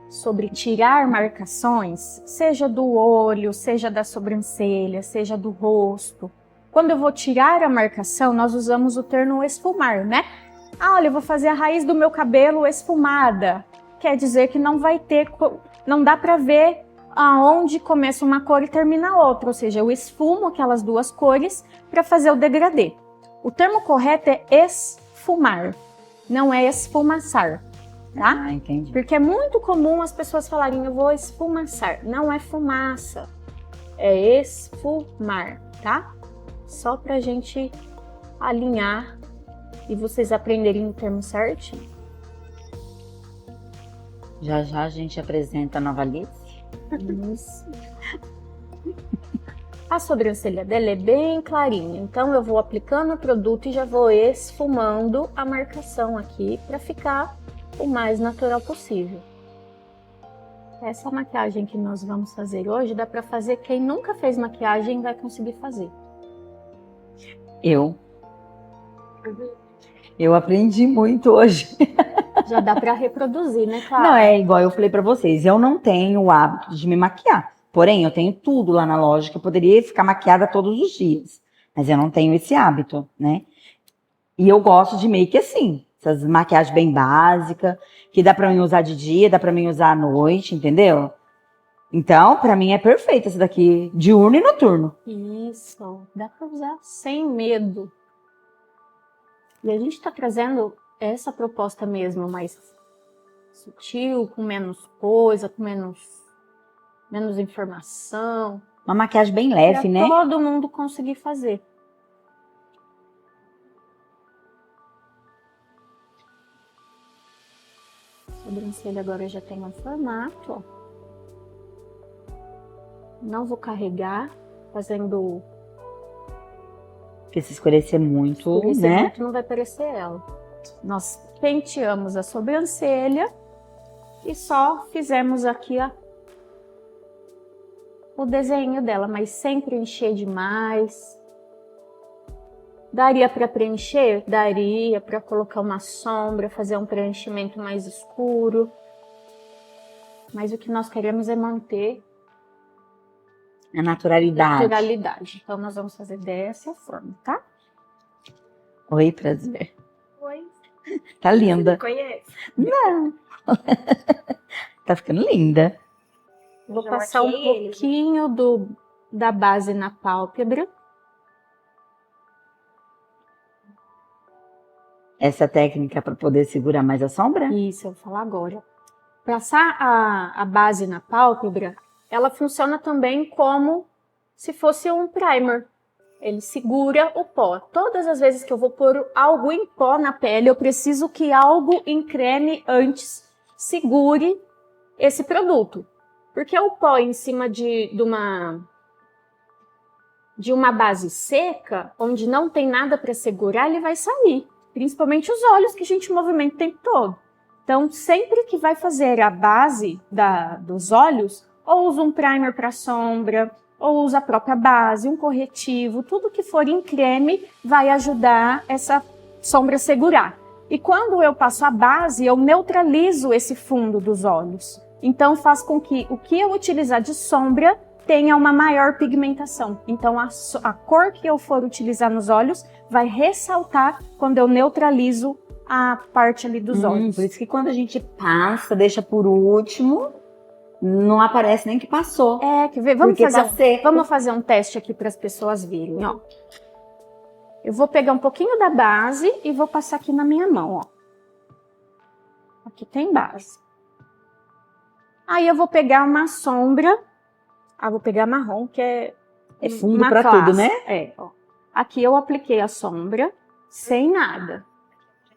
sobre tirar marcações, seja do olho, seja da sobrancelha, seja do rosto, quando eu vou tirar a marcação, nós usamos o termo esfumar, né? Olha, eu vou fazer a raiz do meu cabelo esfumada. Quer dizer que não vai ter, não dá para ver aonde começa uma cor e termina a outra, ou seja, eu esfumo aquelas duas cores para fazer o degradê. O termo correto é esfumar, não é esfumaçar, tá? Ah, entendi. Porque é muito comum as pessoas falarem, eu vou esfumaçar. Não é fumaça, é esfumar, tá? Só pra gente alinhar e vocês aprenderem o termo certinho. Já já a gente apresenta a nova Liz. Isso. A sobrancelha dela é bem clarinha, então eu vou aplicando o produto e já vou esfumando a marcação aqui para ficar o mais natural possível. Essa maquiagem que nós vamos fazer hoje dá para fazer quem nunca fez maquiagem vai conseguir fazer. Eu aprendi muito hoje. Já dá para reproduzir, né, Clara? Não, é igual eu falei pra vocês, eu não tenho o hábito de me maquiar. Porém, eu tenho tudo lá na loja que eu poderia ficar maquiada todos os dias. Mas eu não tenho esse hábito, né? E eu gosto de make assim, essas maquiagens bem básicas, que dá pra mim usar de dia, dá pra mim usar à noite, entendeu? Então, pra mim é perfeito esse daqui, diurno e noturno. Isso, dá para usar sem medo. E a gente tá trazendo essa proposta mesmo, mais sutil, com menos coisa, com menos informação. Uma maquiagem bem leve, Pra né? todo mundo conseguir fazer. A sobrancelha agora já tem um formato, ó. Não vou carregar, fazendo Porque se escurecer muito, escurecer né? muito, não vai parecer ela. Nós penteamos a sobrancelha e só fizemos aqui o desenho dela, mas sem preencher demais. Daria para preencher? Daria para colocar uma sombra, fazer um preenchimento mais escuro. Mas o que nós queremos é manter A naturalidade. naturalidade. Então nós vamos fazer dessa forma, tá? Oi, prazer. Oi, Tá você linda. me conhece? Tá ficando linda. Vou Já passar um maquiei ele. pouquinho da base na pálpebra. Essa técnica para poder segurar mais a sombra? Isso, eu vou falar agora. Passar a base na pálpebra, ela funciona também como se fosse um primer. Ele segura o pó. Todas as vezes que eu vou pôr algo em pó na pele, eu preciso que algo em creme antes segure esse produto. Porque o pó em cima de uma base seca, onde não tem nada para segurar, ele vai sair. Principalmente os olhos, que a gente movimenta o tempo todo. Então, sempre que vai fazer a base dos olhos, ou usa um primer para sombra, ou usa a própria base, um corretivo, tudo que for em creme vai ajudar essa sombra a segurar. E quando eu passo a base, eu neutralizo esse fundo dos olhos. Então, faz com que o que eu utilizar de sombra tenha uma maior pigmentação. Então, a cor que eu for utilizar nos olhos vai ressaltar quando eu neutralizo a parte ali dos olhos. Por isso que quando a gente passa, deixa por último, não aparece nem que passou. Quer ver? Porque tá seco. Vamos fazer um teste aqui para as pessoas verem, ó. Eu vou pegar um pouquinho da base e vou passar aqui na minha mão, ó. Aqui tem base. Aí eu vou pegar uma sombra. Vou pegar marrom, que é fundo uma pra classe. tudo, né? Ó. Aqui eu apliquei a sombra sem nada.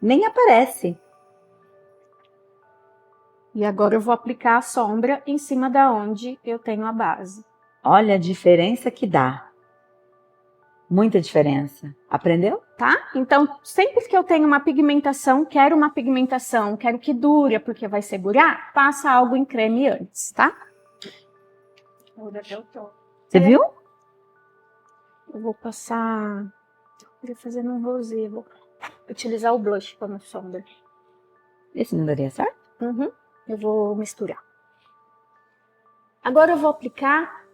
Nem aparece. E agora eu vou aplicar a sombra em cima da onde eu tenho a base. Olha a diferença que dá. Muita diferença. Aprendeu? Tá? Então, sempre que eu tenho uma pigmentação, quero que dure, porque vai segurar, passa algo em creme antes, tá? Muda até o tom. Você viu? Eu vou passar... Vou fazer um rosé, vou utilizar o blush como sombra. Esse não daria certo? Eu vou misturar. Agora eu vou aplicar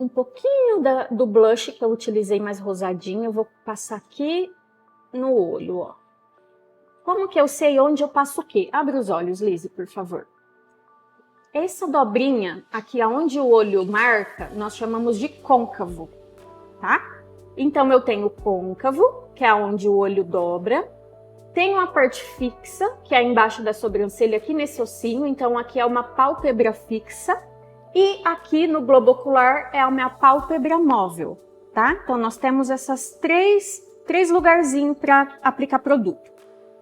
um pouquinho do blush que eu utilizei mais rosadinho. Eu vou passar aqui no olho, ó. Como que eu sei onde eu passo o quê? Abre os olhos, Lizzy, por favor. Essa dobrinha, aqui aonde o olho marca, nós chamamos de côncavo, tá? Então eu tenho o côncavo, que é onde o olho dobra. Tenho a parte fixa, que é embaixo da sobrancelha, aqui nesse ossinho. Então aqui é uma pálpebra fixa. E aqui no globo ocular é a minha pálpebra móvel, tá? Então nós temos essas três lugarzinhos para aplicar produto.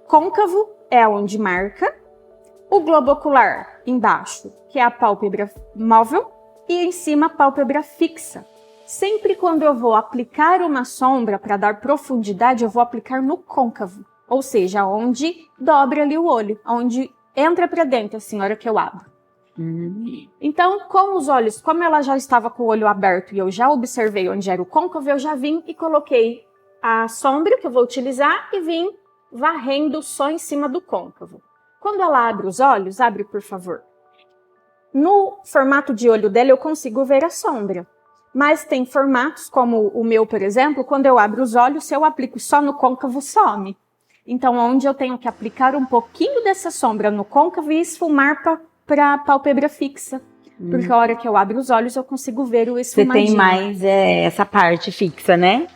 Côncavo é onde marca. O globo ocular embaixo, que é a pálpebra móvel. E em cima a pálpebra fixa, Sempre quando eu vou aplicar uma sombra para dar profundidade, eu vou aplicar no côncavo. Ou seja, onde dobra ali o olho, onde entra para dentro, assim, a hora que eu abro. Então, com os olhos, como ela já estava com o olho aberto e eu já observei onde era o côncavo, eu já vim e coloquei a sombra que eu vou utilizar e vim varrendo só em cima do côncavo. Quando ela abre os olhos, abre por favor. No formato de olho dela eu consigo ver a sombra, mas tem formatos como o meu, por exemplo, quando eu abro os olhos, se eu aplico só no côncavo, some. Então, onde eu tenho que aplicar um pouquinho dessa sombra no côncavo e esfumar para a pálpebra fixa. Porque a hora que eu abro os olhos, eu consigo ver o esfumadinho. Você tem mais essa parte fixa, né?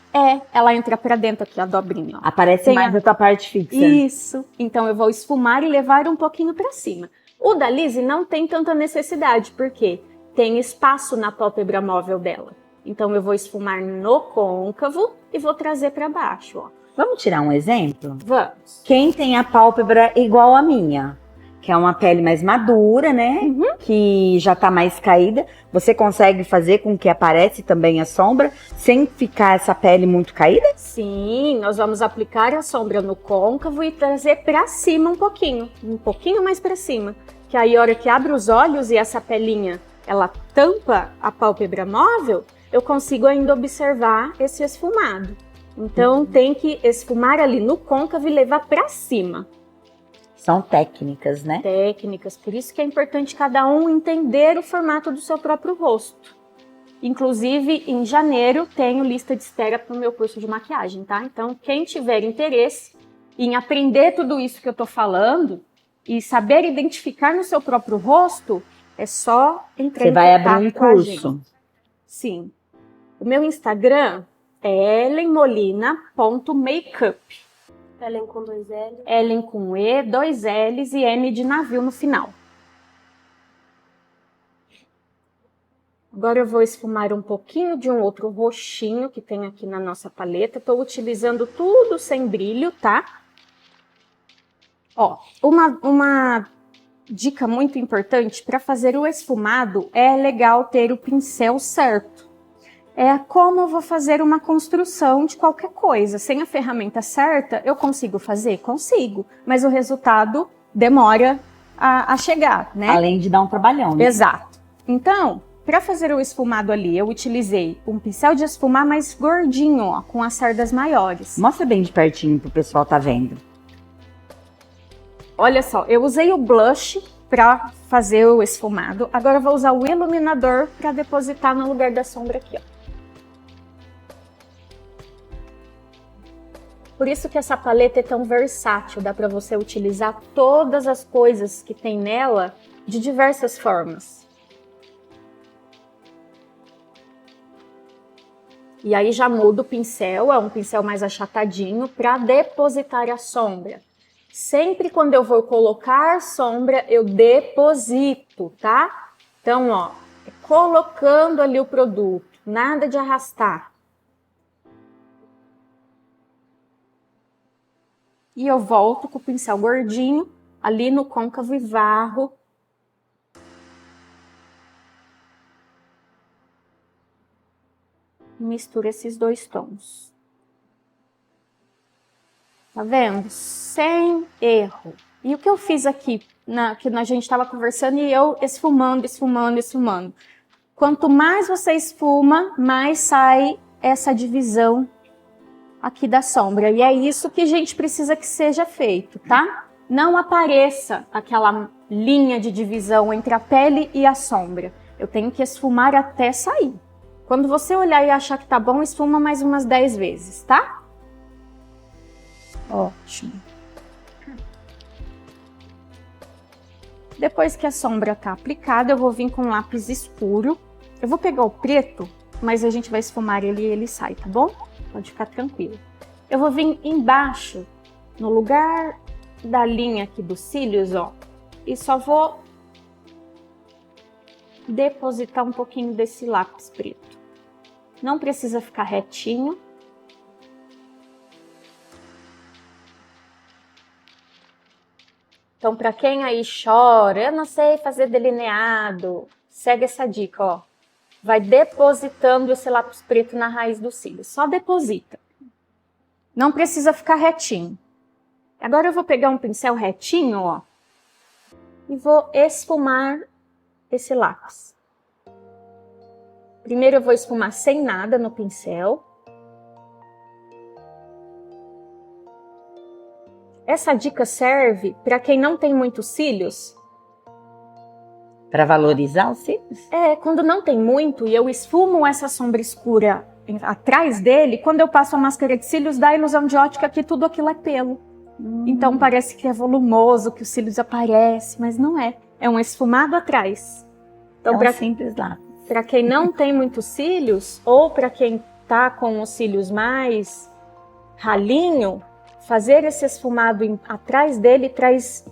Ela entra para dentro aqui, a dobrinha. Ó. Aparece mais a tua parte fixa. Isso. Então, eu vou esfumar e levar um pouquinho para cima. O da Lizzy não tem tanta necessidade, porque tem espaço na pálpebra móvel dela. Então, eu vou esfumar no côncavo e vou trazer para baixo, ó. Vamos tirar um exemplo? Vamos. Quem tem a pálpebra igual a minha, que é uma pele mais madura, né? Que já tá mais caída, você consegue fazer com que aparece também a sombra, sem ficar essa pele muito caída? Sim, nós vamos aplicar a sombra no côncavo e trazer para cima um pouquinho mais para cima. Que aí, a hora que abre os olhos e essa pelinha, ela tampa a pálpebra móvel, eu consigo ainda observar esse esfumado. Então, tem que esfumar ali no côncavo e levar para cima. São técnicas, né? Técnicas, por isso que é importante cada um entender o formato do seu próprio rosto. Inclusive, em janeiro, tenho lista de espera para o meu curso de maquiagem, tá? Então, quem tiver interesse em aprender tudo isso que eu tô falando e saber identificar no seu próprio rosto, é só entrar em contato. Você vai abrir um curso? Sim. O meu Instagram é ellenmolina.makeup. Ellen com 2 L. Ellen com E, 2 L's e N de navio no final. Agora eu vou esfumar um pouquinho de um outro roxinho que tem aqui na nossa paleta. Estou utilizando tudo sem brilho, tá? Ó, uma dica muito importante para fazer o esfumado é legal ter o pincel certo. É como eu vou fazer uma construção de qualquer coisa. Sem a ferramenta certa, eu consigo fazer? Consigo. Mas o resultado demora a chegar, né? Além de dar um trabalhão, né? Exato. Então, para fazer o esfumado ali, eu utilizei um pincel de esfumar mais gordinho, ó, com as cerdas maiores. Mostra bem de pertinho pro pessoal tá vendo. Olha só, eu usei o blush para fazer o esfumado. Agora eu vou usar o iluminador para depositar no lugar da sombra aqui, ó. Por isso que essa paleta é tão versátil, dá para você utilizar todas as coisas que tem nela de diversas formas. E aí já muda o pincel, é um pincel mais achatadinho para depositar a sombra. Sempre quando eu vou colocar sombra, eu deposito, tá? Então, ó, colocando ali o produto, nada de arrastar. E eu volto com o pincel gordinho ali no côncavo e varro. Misturo esses dois tons. Tá vendo? Sem erro. E o que eu fiz aqui, que a gente estava conversando e eu esfumando, esfumando, esfumando. Quanto mais você esfuma, mais sai essa divisão aqui da sombra. E é isso que a gente precisa que seja feito, tá? Não apareça aquela linha de divisão entre a pele e a sombra. Eu tenho que esfumar até sair. Quando você olhar e achar que tá bom, esfuma mais umas 10 vezes, tá? Ótimo. Depois que a sombra tá aplicada, eu vou vir com um lápis escuro. Eu vou pegar o preto, mas a gente vai esfumar ele e ele sai, tá bom? Pode ficar tranquilo. Eu vou vir embaixo, no lugar da linha aqui dos cílios, ó. E só vou depositar um pouquinho desse lápis preto. Não precisa ficar retinho. Então, para quem aí chora, eu não sei fazer delineado, segue essa dica, ó. vai depositando esse lápis preto na raiz do cílio. Só deposita. Não precisa ficar retinho. Agora eu vou pegar um pincel retinho, ó, e vou esfumar esse lápis. Primeiro eu vou esfumar sem nada no pincel. Essa dica serve para quem não tem muitos cílios. Para valorizar os cílios? Quando não tem muito e eu esfumo essa sombra escura atrás dele, quando eu passo a máscara de cílios, dá a ilusão de ótica que tudo aquilo é pelo. Então parece que é volumoso, que os cílios aparecem, mas não é. É um esfumado atrás. Então, simples lápis. Para quem não tem muitos cílios, ou para quem tá com os cílios mais ralinho, fazer esse esfumado atrás dele traz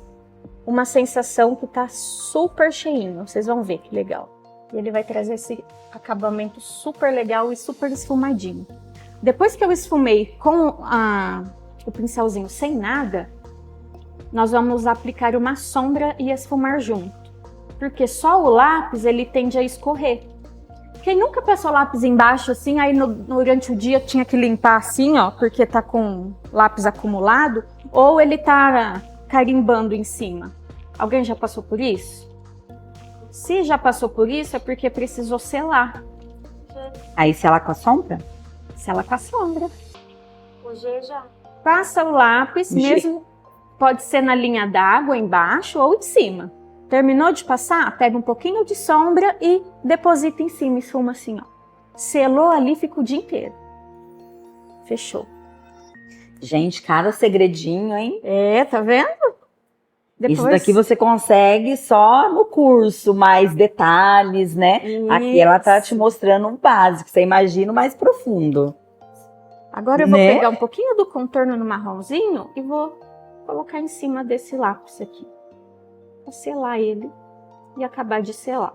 uma sensação que tá super cheinho. Vocês vão ver que legal. E ele vai trazer esse acabamento super legal e super esfumadinho. Depois que eu esfumei com o pincelzinho sem nada, nós vamos aplicar uma sombra e esfumar junto. Porque só o lápis, ele tende a escorrer. Quem nunca passou lápis embaixo assim, aí durante o dia tinha que limpar assim, ó, porque tá com lápis acumulado, ou ele tá carimbando em cima. Alguém já passou por isso? Se já passou por isso, é porque precisou selar. Aí selar com a sombra? Sela com a sombra. O G já. Passa o lápis, mesmo pode ser na linha d'água embaixo ou em cima. Terminou de passar? Pega um pouquinho de sombra e deposita em cima e esfuma assim, ó. Selou ali, fica o dia inteiro. Fechou. Gente, cada segredinho, hein? Tá vendo? Isso daqui você consegue só no curso, mais detalhes, né? Isso. Aqui ela tá te mostrando um básico, você imagina o mais profundo. Agora eu vou pegar um pouquinho do contorno no marronzinho e vou colocar em cima desse lápis aqui. Pra selar ele e acabar de selar.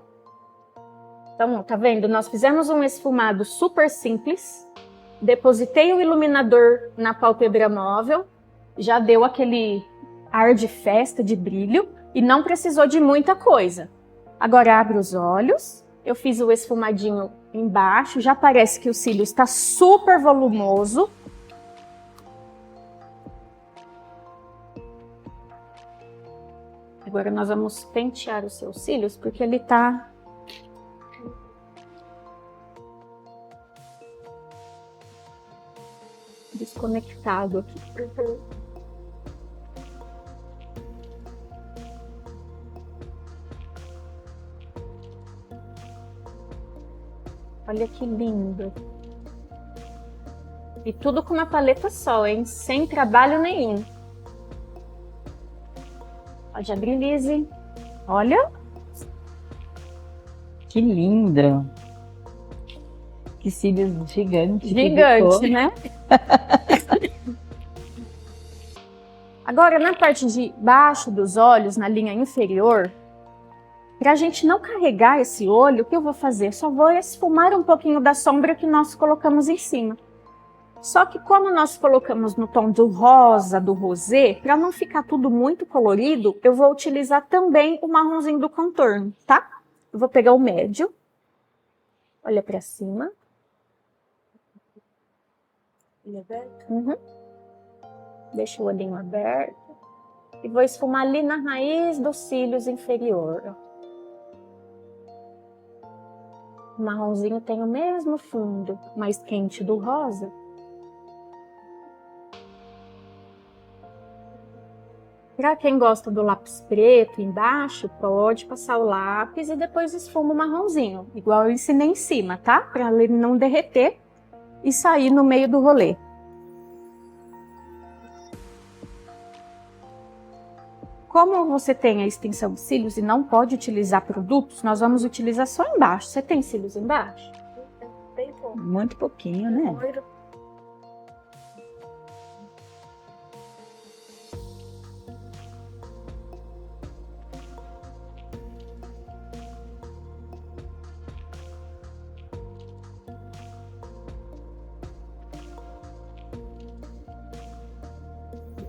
Então, tá vendo? Nós fizemos um esfumado super simples. Depositei o iluminador na pálpebra móvel. Já deu aquele ar de festa, de brilho. E não precisou de muita coisa. Agora abre os olhos. Eu fiz o esfumadinho embaixo. Já parece que o cílio está super volumoso. Agora nós vamos pentear os seus cílios, porque ele tá desconectado aqui. Olha que lindo. E tudo com uma paleta só, hein? Sem trabalho nenhum. Pode abrir, Lizzy. Olha. Que lindo. Que cílios gigantes. Gigante, né? Agora, na parte de baixo dos olhos, na linha inferior, para a gente não carregar esse olho, o que eu vou fazer? Só vou esfumar um pouquinho da sombra que nós colocamos em cima. Só que como nós colocamos no tom do rosa, do rosé, para não ficar tudo muito colorido, eu vou utilizar também o marronzinho do contorno, tá? Eu vou pegar o médio. Olha para cima. Ele é aberto? Uhum. Deixa o olhinho aberto. E vou esfumar ali na raiz dos cílios inferior. O marronzinho tem o mesmo fundo, mais quente do rosa. Para quem gosta do lápis preto embaixo, pode passar o lápis e depois esfuma o marronzinho, igual eu ensinei em cima, tá? Para ele não derreter e sair no meio do rolê. Como você tem a extensão de cílios e não pode utilizar produtos, nós vamos utilizar só embaixo. Você tem cílios embaixo? Bem pouco. Muito pouquinho, né?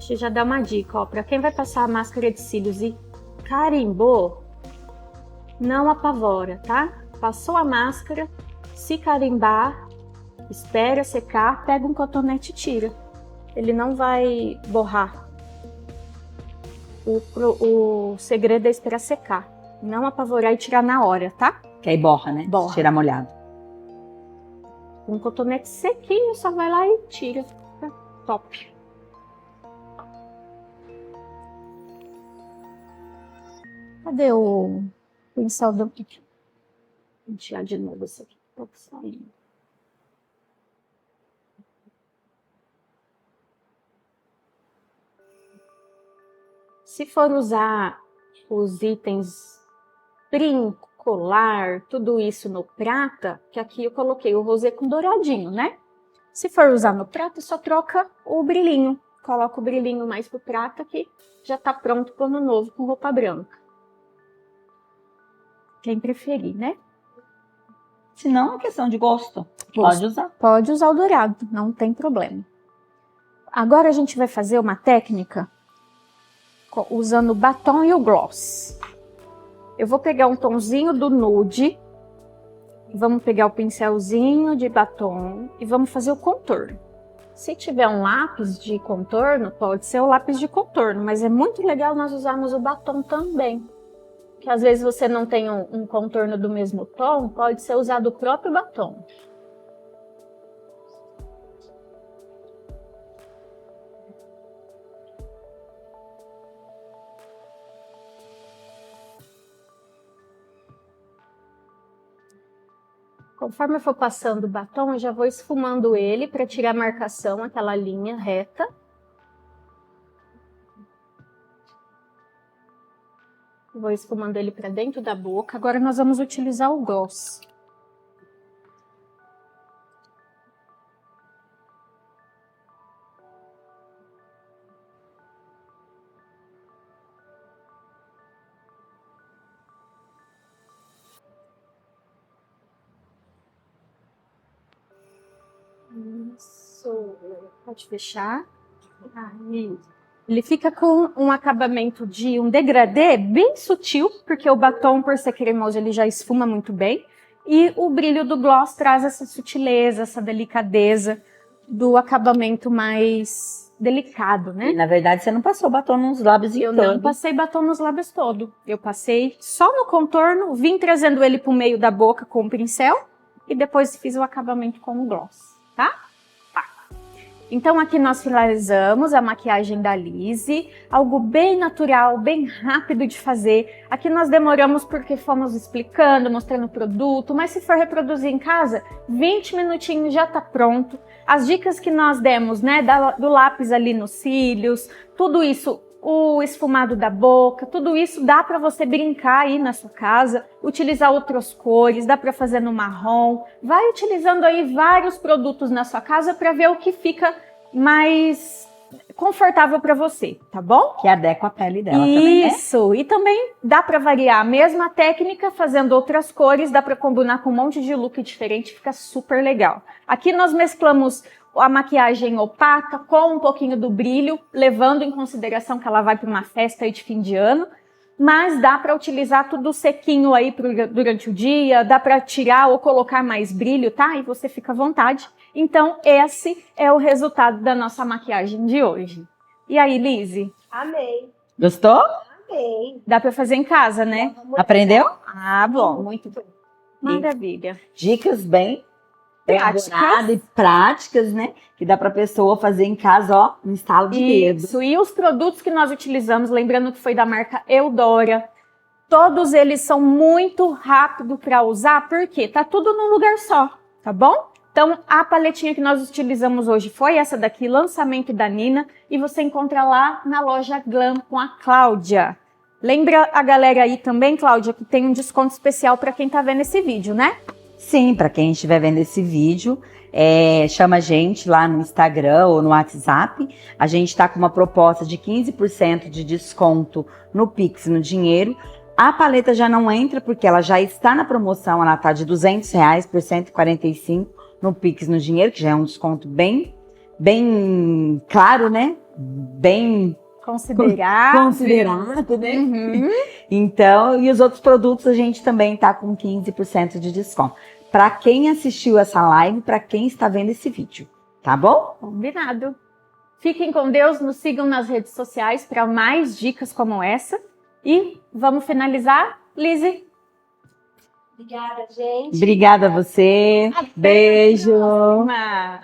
Deixa eu já dar uma dica, ó. Pra quem vai passar a máscara de cílios e carimbou, não apavora, tá? Passou a máscara, Se carimbar, espera secar, pega um cotonete e tira. Ele não vai borrar. O segredo é esperar secar. Não apavorar e tirar na hora, tá? Que aí borra, né? Borra. Tira molhado. Um cotonete sequinho, só vai lá e tira. Fica top. Cadê o pincel do... Vou tirar de novo esse aqui. Tá saindo. Se for usar os itens brinco, colar, tudo isso no prata, que aqui eu coloquei o rosé com douradinho, né? Se for usar no prata, só troca o brilhinho. Coloca o brilhinho mais pro prata que já tá pronto pro ano novo com roupa branca. Quem preferir, né? Se não, é questão de gosto. Pode usar. Pode usar o dourado, não tem problema. Agora a gente vai fazer uma técnica usando o batom e o gloss. Eu vou pegar um tonzinho do nude, vamos pegar o pincelzinho de batom e vamos fazer o contorno. Se tiver um lápis de contorno, pode ser o lápis de contorno, mas é muito legal nós usarmos o batom também. Que às vezes você não tem um contorno do mesmo tom, pode ser usado o próprio batom. Conforme eu for passando o batom, eu já vou esfumando ele para tirar a marcação, aquela linha reta. Vou esfumando ele para dentro da boca. Agora nós vamos utilizar o gloss. Isso. Pode fechar. Aí. Ele fica com um acabamento de um degradê bem sutil, porque o batom, por ser cremoso, ele já esfuma muito bem. E o brilho do gloss traz essa sutileza, essa delicadeza do acabamento mais delicado, né? E, na verdade, você não passou batom nos lábios Eu não passei batom nos lábios todo. Eu passei só no contorno, vim trazendo ele pro meio da boca com o pincel e depois fiz o acabamento com o gloss, tá? Então aqui nós finalizamos a maquiagem da Lizzy, algo bem natural, bem rápido de fazer. Aqui nós demoramos porque fomos explicando, mostrando o produto, mas se for reproduzir em casa, 20 minutinhos já tá pronto. As dicas que nós demos, né, do lápis ali nos cílios, tudo isso, o esfumado da boca, tudo isso dá para você brincar aí na sua casa, utilizar outras cores, dá para fazer no marrom. Vai utilizando aí vários produtos na sua casa para ver o que fica mais confortável para você, tá bom? Que adequa a pele dela também, né? Isso, e também dá para variar a mesma técnica fazendo outras cores, dá para combinar com um monte de look diferente, fica super legal. Aqui nós mesclamos a maquiagem opaca com um pouquinho do brilho, levando em consideração que ela vai para uma festa aí de fim de ano, mas dá para utilizar tudo sequinho aí durante o dia, dá para tirar ou colocar mais brilho, tá? E você fica à vontade. Então, esse é o resultado da nossa maquiagem de hoje. E aí, Lizzy? Amei. Gostou? Amei. Dá para fazer em casa, né? Aprendeu? Ah, bom. Muito bom. Maravilha. Dicas bem Práticas. elaboradas e práticas, né? Que dá pra pessoa fazer em casa, ó, um estalo de dedo. Isso, e os produtos que nós utilizamos, lembrando que foi da marca Eudora, todos eles são muito rápidos para usar, porque tá tudo num lugar só, tá bom? Então, a paletinha que nós utilizamos hoje foi essa daqui, lançamento da Nina, e você encontra lá na loja Glam com a Cláudia. Lembra a galera aí também, Cláudia, que tem um desconto especial para quem tá vendo esse vídeo, né? Sim, para quem estiver vendo esse vídeo, chama a gente lá no Instagram ou no WhatsApp. A gente está com uma proposta de 15% de desconto no Pix, no dinheiro. A paleta já não entra porque ela já está na promoção, ela está de R$200 por 145 no Pix, no dinheiro, que já é um desconto bem claro, né? Bem considerado, né? Uhum. Então, e os outros produtos a gente também tá com 15% de desconto. para quem assistiu essa live, para quem está vendo esse vídeo, tá bom? Combinado. Fiquem com Deus, nos sigam nas redes sociais para mais dicas como essa. E vamos finalizar, Lizzy? Obrigada, gente. Obrigada a você. Beijo. Uma.